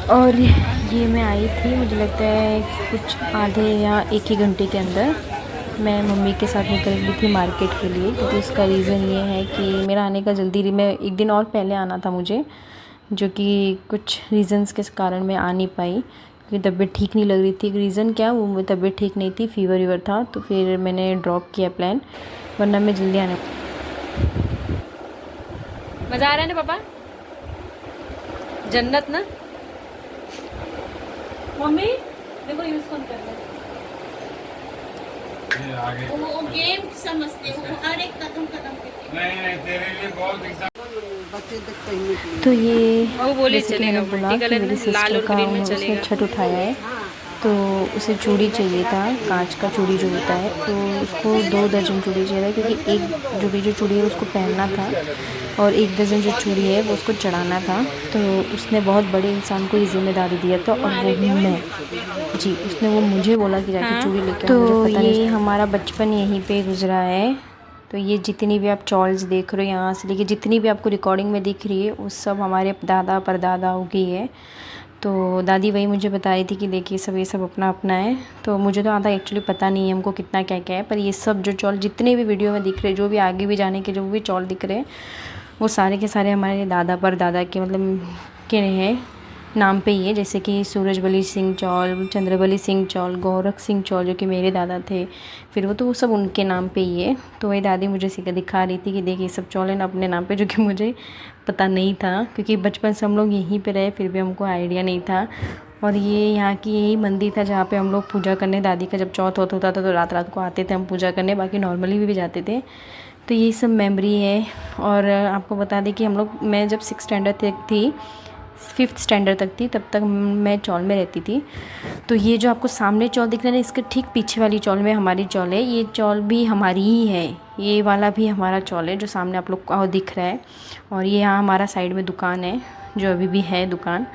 और ये मैं आई थी, मुझे लगता है कुछ आधे या एक ही घंटे के अंदर मैं मम्मी के साथ निकल गई थी मार्केट के लिए, क्योंकि उसका रीज़न ये है कि मेरा आने का जल्दी मैं एक दिन और पहले आना था मुझे, जो कि कुछ रीज़न्स के कारण मैं आ नहीं पाई, क्योंकि तबीयत ठीक नहीं लग रही थी। रीज़न क्या, वो तबीयत ठीक नहीं थी, फ़ीवर वीवर था, तो फिर मैंने ड्रॉप किया प्लान, वरना मैं जल्दी आने। मज़ा आ रहा है ना पापा? जन्नत ना। मम्मी देखो यूज कौन कर रहा है, वो गेम समझते हो हर एक कदम कदम पे। नहीं तेरे लिए बहुत तो ये वो बोले जैसे कि चलेगा मैंने बोला कि कलर मेरी में लाल सिस्टर और का ग्रीन में उसने चलेगा। छठ उठाया है, तो उसे चूड़ी चाहिए था, कांच का चूड़ी जो होता है, तो उसको 2 दर्जन चूड़ी चाहिए था, क्योंकि एक जो चूड़ी है उसको पहनना था और 1 दर्जन जो चूड़ी है वो उसको चढ़ाना था। तो उसने बहुत बड़े इंसान को ये जिम्मेदारी दिया था, और वो हूँ मैं। जी, उसने वो मुझे बोला कि जाके चूड़ी लेके आओ। तो मुझे पता ये हमारा बचपन यहीं पे गुजरा है। तो ये जितनी भी आप चॉल्स देख रहे हो यहाँ से लेके जितनी भी आपको रिकॉर्डिंग में दिख रही है, वो सब हमारे दादा परदादाओं की है। तो दादी वही मुझे बता रही थी कि देखिए सब ये सब अपना अपना है। तो मुझे तो आधा एक्चुअली पता नहीं है हमको कितना क्या क्या है, पर ये सब जो चॉल जितने भी वीडियो में दिख रहे, जो भी आगे भी जाने के जो भी चॉल दिख रहे हैं, वो सारे के सारे हमारे दादा परदादा के मतलब के हैं नाम पे ही है। जैसे कि सूरजबली सिंह चौल, चंद्रबली सिंह चौल, गोरख सिंह चौल जो कि मेरे दादा थे, फिर वो सब उनके नाम पे ही है। तो वही दादी मुझे दिखा रही थी कि देखिए ये सब चौल है ना अपने नाम पे, जो कि मुझे पता नहीं था, क्योंकि बचपन से हम लोग यहीं पे रहे, फिर भी हमको आइडिया नहीं था। और ये यहाँ की यही मंदिर था जहाँ पे हम लोग पूजा करने, दादी का जब चौथ होता था तो रात रात को आते थे हम पूजा करने, बाकी नॉर्मली भी जाते थे। तो ये सब मेमोरी है। और आपको बता दें कि मैं जब 6 स्टैंडर्ड तक थी, 5th स्टैंडर्ड तक थी, तब तक मैं चौल में रहती थी। तो ये जो आपको सामने चौल दिख रहा है, इसके ठीक पीछे वाली चौल में हमारी चौल है। ये चौल भी हमारी ही है, ये वाला भी हमारा चौल है जो सामने आप लोग को दिख रहा है। और ये यहाँ हमारा साइड में दुकान है, जो अभी भी है दुकान।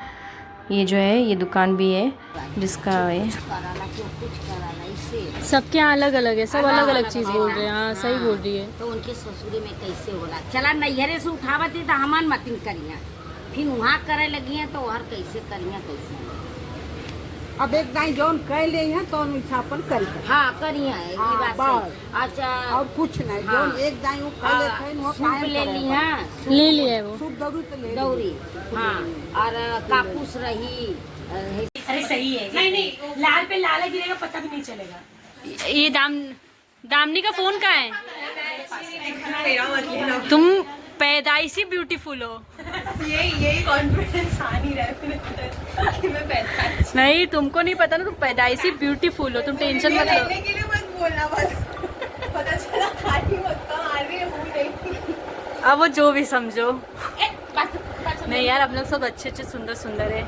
ये जो है ये दुकान भी है जिसका है। सबके यहाँ अलग अलग है, सब अलग अलग चीज़ बोल रहे हैं। हाँ सही बोल रही है। तो उनके ससुरे में कैसे होला, चला नैहरे से उठावत तो हमान मतिन करिया, फिर वहाँ करे लगी हैं तो वहाँ कैसे करिया कैसे। अब एक दाई जौन कह ले हैं तो अपन करी। हाँ करिया है हाँ, ये बात सही। अच्छा और कुछ नहीं, हाँ, जौन एक दाई वो कह ले थे वो सूप ले ली हैं, ले लिया है वो सूप दौरी तो ले दौरी हाँ, और कापूस रही। अरे सही है, नहीं नहीं लाल पे लाल गिरेगा पता भी नहीं चलेगा। ये दामनी का फ़ोन कहाँ है? तुम पैदाइशी ब्यूटीफुल हो। यही कॉन्फिडेंस आ नहीं रहा है कि मैं पैदाइश नहीं, तुमको नहीं पता ना, तुम पैदाइशी ब्यूटीफुल हो, तुम टेंशन मत लो। के लिए मत बोलना बस, पता चला खाली मत कहाँ आ रही है वो नहीं। अब वो जो भी समझो। नहीं यार, हम लोग सब अच्छे अच्छे सुंदर सुंदर है।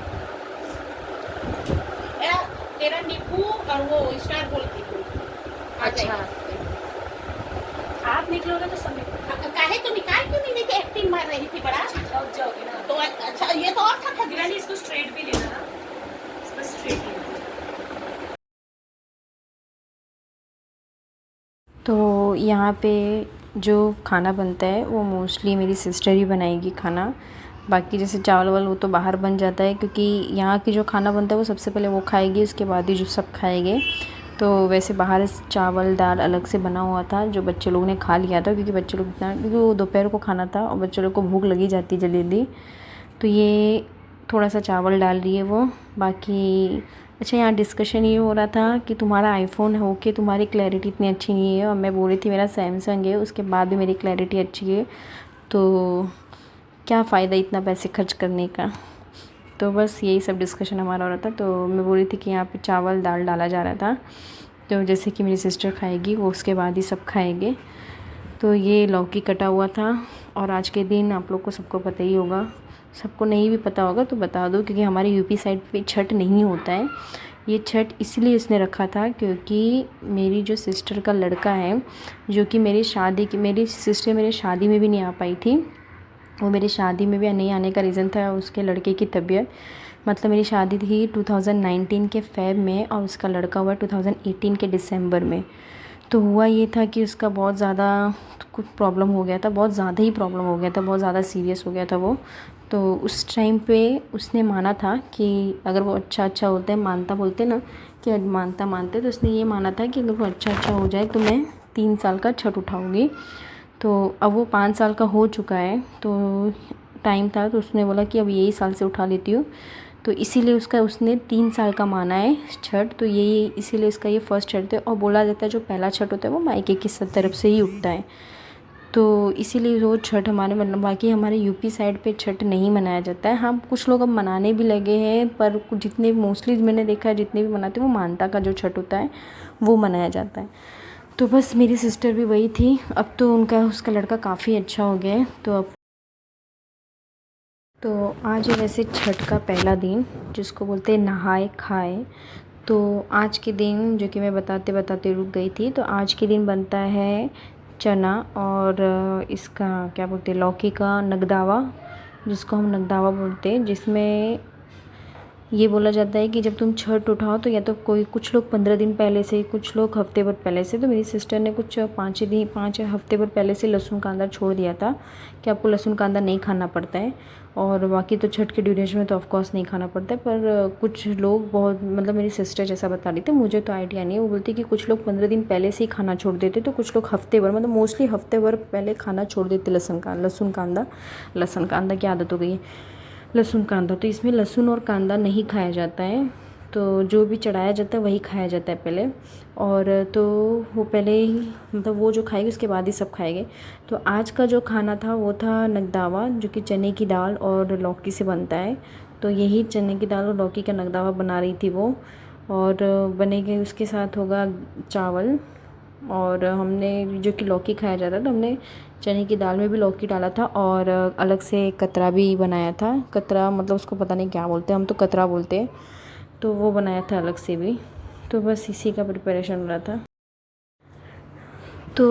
तेरा नींबू और वो स्टार बोलती अच्छा आप निकलोगे तो सब काहे तो निकाल क्यों नहीं लेके एक्टिंग मार रही थी बड़ा। थक जाओगे ना। तो अच्छा ये तो और था गिरानी इसको स्ट्रेट भी लेना ना, इसको स्ट्रेट लेना। तो यहाँ पे जो खाना बनता है वो मोस्टली मेरी सिस्टर ही बनाएगी खाना। बाकी जैसे चावल वावल वो तो बाहर बन जाता है, क्योंकि यहाँ की जो खाना बनता है वो सबसे पहले वो खाएगी, उसके बाद ही जो सब खाएंगे। तो वैसे बाहर चावल दाल अलग से बना हुआ था जो बच्चे लोग ने खा लिया था, क्योंकि बच्चे लोग क्योंकि वो दोपहर को खाना था और बच्चे लोग को भूख लगी जाती जल्दी जल्दी। तो ये थोड़ा सा चावल डाल रही है वो। बाकी अच्छा, यहाँ डिस्कशन ये हो रहा था कि तुम्हारा आईफोन हो के तुम्हारी क्लैरिटी इतनी अच्छी नहीं है, और मैं बोल रही थी मेरा सैमसंग है, उसके बाद भी मेरी क्लैरिटी अच्छी है, तो क्या फ़ायदा इतना पैसे खर्च करने का। तो बस यही सब डिस्कशन हमारा हो रहा था। तो मैं बोल रही थी कि यहाँ पे चावल दाल डाला जा रहा था, तो जैसे कि मेरी सिस्टर खाएगी वो उसके बाद ही सब खाएंगे। तो ये लौकी कटा हुआ था। और आज के दिन आप लोग को सबको पता ही होगा, सबको नहीं भी पता होगा तो बता दो, क्योंकि हमारे यूपी साइड पे छठ नहीं होता है। ये छठ इसलिए इसने रखा था क्योंकि मेरी जो सिस्टर का लड़का है, जो कि मेरी सिस्टर मेरे शादी में भी नहीं आ पाई थी, वो मेरी शादी में भी नहीं आने का रीज़न था उसके लड़के की तबीयत। मतलब मेरी शादी थी 2019 के फ़ेब में और उसका लड़का हुआ 2018 के दिसंबर में। तो हुआ ये था कि उसका बहुत ज़्यादा कुछ प्रॉब्लम हो गया था, बहुत ज़्यादा ही प्रॉब्लम हो गया था, बहुत ज़्यादा सीरियस हो गया था वो। तो उस टाइम पे उसने माना था कि अगर वो अच्छा होता है, मानता बोलते ना कि मानते, तो उसने ये माना था कि अगर वो अच्छा हो जाए तो मैं 3 साल का छठ उठाऊँगी। तो अब वो 5 साल का हो चुका है, तो टाइम था, तो उसने बोला कि अब यही साल से उठा लेती हूँ। तो इसीलिए उसने 3 साल का माना है छठ। तो यही इसीलिए इसका ये फर्स्ट छठ है। और बोला जाता है जो पहला छठ होता है वो मायके की तरफ से ही उठता है। तो इसीलिए वो छठ हमारे मतलब बाकी हमारे यूपी साइड पे छठ नहीं मनाया जाता है। हाँ, कुछ लोग अब मनाने भी लगे हैं, पर जितने मोस्टली मैंने देखा है जितने भी मनाते हैं वो मानता का जो छठ होता है वो मनाया जाता है। तो बस मेरी सिस्टर भी वही थी। अब तो उसका लड़का काफ़ी अच्छा हो गया है। तो आज है वैसे छठ का पहला दिन, जिसको बोलते हैं नहाए खाए। तो आज के दिन जो कि मैं बताते रुक गई थी, तो आज के दिन बनता है चना और इसका क्या बोलते हैं, लौकी का नगदावा, जिसको हम नगदावा बोलते हैं। जिसमें ये बोला जाता है कि जब तुम छठ उठाओ तो या तो कुछ लोग 15 दिन पहले से, कुछ लोग हफ्ते भर पहले से। तो मेरी सिस्टर ने कुछ 5 हफ्ते भर पहले से लहसुन कांदा छोड़ दिया था कि आपको लहसुन कांदा नहीं खाना पड़ता है, और बाकी तो छठ के ड्यूरेशन में तो ऑफकोर्स नहीं खाना पड़ता है। पर कुछ लोग बहुत मतलब मेरी सिस्टर जैसा बता रही थी, मुझे तो आइडिया नहीं है। वो बोलती कि कुछ लोग 15 दिन पहले से ही खाना छोड़ देते, तो कुछ लोग हफ्ते भर मतलब मोस्टली हफ्ते भर पहले खाना छोड़ देते लहसुन कांदा की आदत हो गई है लहसुन कांदा। तो इसमें लहसुन और कांदा नहीं खाया जाता है, तो जो भी चढ़ाया जाता है वही खाया जाता है पहले। और तो वो पहले ही मतलब वो जो खाएगी उसके बाद ही सब खाएंगे। तो आज का जो खाना था वो था नगदावा, जो कि चने की दाल और लौकी से बनता है। तो यही चने की दाल और लौकी का नगदावा बना रही थी वो, और बनेगी उसके साथ होगा चावल। और हमने जो कि लौकी खाया जाता था, हमने चने की दाल में भी लौकी डाला था, और अलग से कतरा भी बनाया था। कतरा मतलब उसको पता नहीं क्या बोलते हैं, हम तो कतरा बोलते हैं। तो वो बनाया था अलग से भी। तो बस इसी का प्रिपरेशन हो रहा था। तो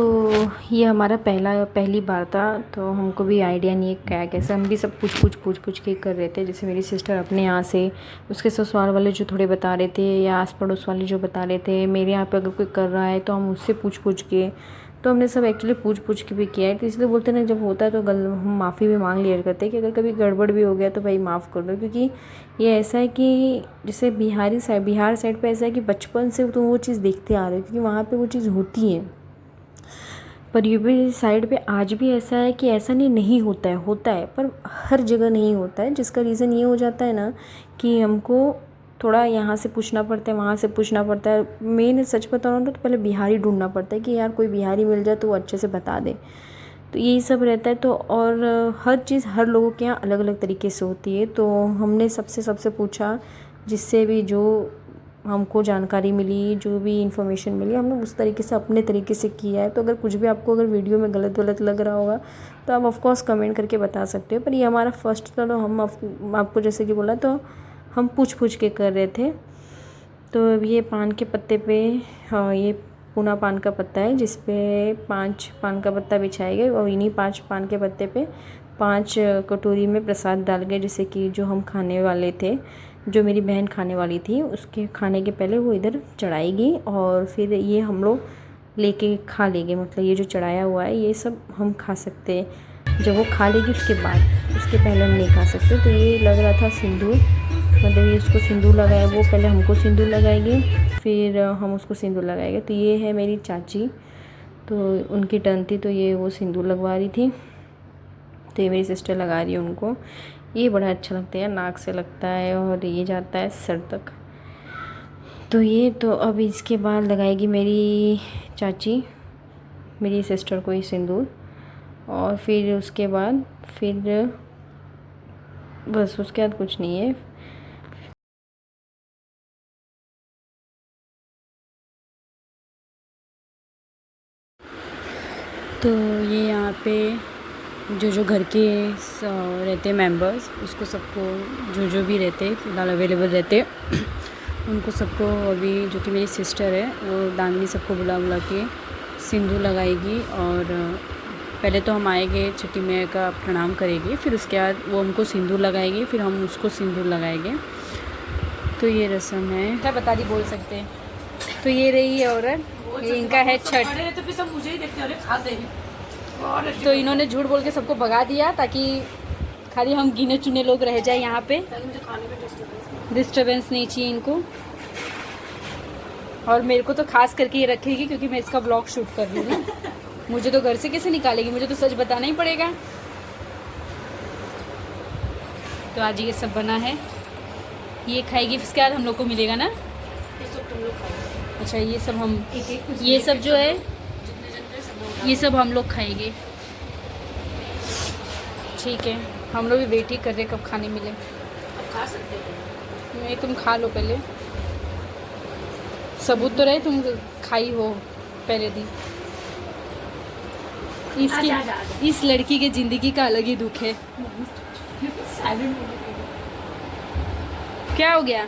ये हमारा पहली बार था, तो हमको भी आइडिया नहीं है क्या कैसे। हम भी सब पूछ के कर रहे थे। जैसे मेरी सिस्टर अपने यहाँ से, उसके ससुराल वाले जो थोड़े बता रहे थे, या आस पड़ोस वाले जो बता रहे थे। मेरे यहाँ पे अगर कोई कर रहा है तो हम उससे पूछ के, तो हमने सब एक्चुअली पूछ के भी किया है। तो इसलिए बोलते ना, जब होता है तो हम माफ़ी भी मांग लिया करते हैं कि अगर कभी गड़बड़ भी हो गया तो भाई माफ़ कर दो। क्योंकि ये ऐसा है कि जैसे बिहार साइड पे ऐसा है कि बचपन से तो वो चीज़ देखते आ रहे हैं, क्योंकि वहाँ पे वो चीज़ होती है। पर यूपी साइड पे आज भी ऐसा है कि ऐसा नहीं होता है, पर हर जगह नहीं होता है। जिसका रीज़न ये हो जाता है ना कि हमको थोड़ा यहाँ से पूछना पड़ता है, वहाँ से पूछना पड़ता है। मेन सच बताऊँ ना तो पहले बिहारी ढूंढना पड़ता है कि यार कोई बिहारी मिल जाए तो वो अच्छे से बता दे। तो यही सब रहता है। तो और हर चीज़ हर लोगों के यहाँ अलग अलग तरीके से होती है। तो हमने सबसे पूछा, जिससे भी जो हमको जानकारी मिली, जो भी इन्फॉर्मेशन मिली, हमने उस तरीके से अपने तरीके से किया है। तो अगर कुछ भी आपको अगर वीडियो में गलत लग रहा होगा तो आप ऑफकोर्स कमेंट करके बता सकते हो। पर ये हमारा फर्स्ट था, तो हम आपको जैसे कि बोला, तो हम पूछ के कर रहे थे। तो ये पान के पत्ते पे, हाँ, ये पूना पान का पत्ता है, जिस पे 5 पान का पत्ता बिछाए गए, और इन्हीं 5 पान के पत्ते पे 5 कटोरी में प्रसाद डाल गए। जैसे कि जो हम खाने वाले थे, जो मेरी बहन खाने वाली थी, उसके खाने के पहले वो इधर चढ़ाएगी, और फिर ये हम लोग लेके खा लेंगे। मतलब ये जो चढ़ाया हुआ है ये सब हम खा सकते हैं। जब वो खा लेगी उसके बाद, उसके पहले हम नहीं खा सकते। तो ये लग रहा था सिंदूर, मतलब ये उसको सिंदूर लगाए, वो पहले हमको सिंदूर लगाएगी, फिर हम उसको सिंदूर लगाएंगे। तो ये है मेरी चाची, तो उनकी टर्न थी, तो ये वो सिंदूर लगवा रही थी। तो ये मेरी सिस्टर लगा रही है उनको। ये बड़ा अच्छा लगता है, नाक से लगता है और ये जाता है सर तक। तो ये तो अब इसके बाद लगाएगी मेरी चाची मेरी सिस्टर को ये सिंदूर, और फिर उसके बाद फिर बस उसके बाद कुछ नहीं है। तो ये यहाँ पे जो घर के रहते हैं मेंबर्स, उसको सबको जो भी रहते हैं फ़िलहाल अवेलेबल रहते हैं, उनको सबको अभी जो कि मेरी सिस्टर है वो दामिनी सबको बुला के सिंदूर लगाएगी। और पहले तो हम आएंगे, छठी मैया का प्रणाम करेंगे, फिर उसके बाद वो हमको सिंदूर लगाएगी, फिर हम उसको सिंदूर लगाएंगे। तो ये रस्म है, क्या बता दी बोल सकते हैं। तो ये रही है औरत, ये इनका है छठ। तो फिर सब मुझे ही देखते अरे खाते हैं। तो इन्होंने झूठ बोल के सबको भगा दिया ताकि खाली हम गिने चुने लोग रह जाए यहाँ पे। डिस्टर्बेंस नहीं चाहिए इनको। और मेरे को तो खास करके ये रखेगी क्योंकि मैं इसका ब्लॉग शूट कर रही हूँ ना। मुझे तो घर से कैसे निकालेगी, मुझे तो सच बताना ही पड़ेगा। तो आज ये सब बना है, ये खाएगी, फिर उसके बाद हम लोग को मिलेगा ना। अच्छा ये सब हम, ये सब जो है ये सब हम लोग खाएंगे। ठीक है, हम लोग भी वेट ही कर रहे कब खाने मिले। खा सकते हो। नहीं तुम खा लो पहले, सबूत तो रहे तुम खाई हो पहले दिन। इसकी इस लड़की के ज़िंदगी का अलग ही दुख है। क्या हो गया?